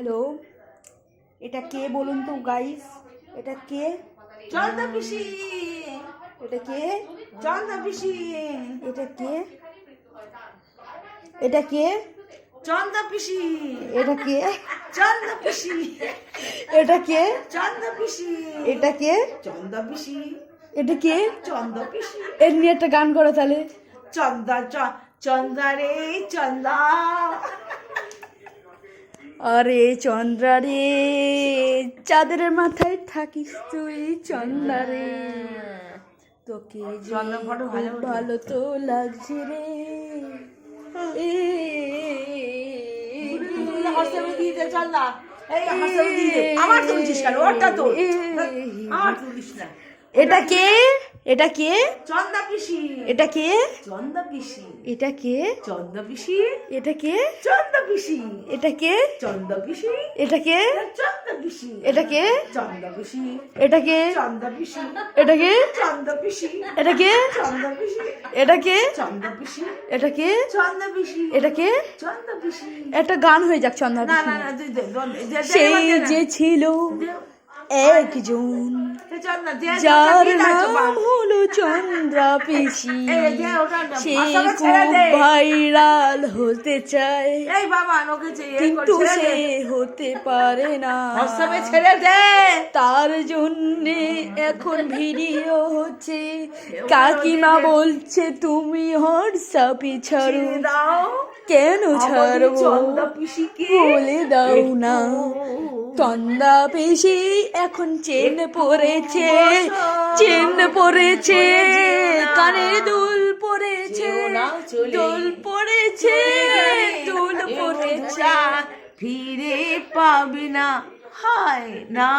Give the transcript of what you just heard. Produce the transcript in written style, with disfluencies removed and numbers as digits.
Hello, এটা কে বলুন তো গাইস? এটা কে? চন্দা পিসি। এটা কে? চন্দা পিসি। এটা কে? এটা কে? চন্দা পিসি। এটা কে? চন্দা পিসি। এটা কে? চন্দা পিসি। এটা কে? চন্দা পিসি। এটা কে? চন্দা পিসি। এর নিয়ে একটা গান করো তাহলে। চন্দা চন্দা রে চন্দা। আরে চন্দ্রা রে, চাঁদের মাথায় থাকিস তুই চন্দ্রা রে, তোকে যে চন্দা ফটো ভালো খুব ভালো তো লাগছে রে। হাসতে দিয়ে দে চন্দা। এই হাসতে দিয়ে দে। আমার তুলছিস কেন? ওরটা তোল। আমার তুলিস না। এটা কে? এটা কে? চন্দা পিসি। এটা কে? চন্দা পিসি। এটা কে? চন্দা পিসি। এটা কে? চন্দা পিসি। এটা কে? চন্দা পিসি। এটা কে? চন্দা পিসি। এটা কে? চন্দা পিসি। এটা কে? চন্দা পিসি। এটা কে? চন্দা পিসি। এটা কে? চন্দা পিসি। এটা কে? চন্দা পিসি। এটা কে? চন্দা পিসি। এটা কে? চন্দা পিসি। একটা গান হয়ে যাক চন্দ্রা না পিসি। না না তুই দে সেই যে ছিল একজন, চন্দা দে যার নাম হলো চন্দ্রা পিসি, সে খুব ভাইরাল হতে চায় এই বাবা নোকে কিন্তু সে হতে পারে না। হোয়াটসঅ্যাপে ছেড়ে দে। তার জন্যে এখন ভিডিও হচ্ছে, কাকিমা বলছে তুমি হোয়াটসঅ্যাপে ছাড়ো। ছেড়ে দাও। কেন ছাড়বো চন্দা পিসিকে বলে দাও না। চন্দা পিসি এখন চেন পরেছে, চেন পরেছে, কানে দুল পরেছে, দুল পরেছে, দুল পরেছে। ফিরে পাবি না, হায় না।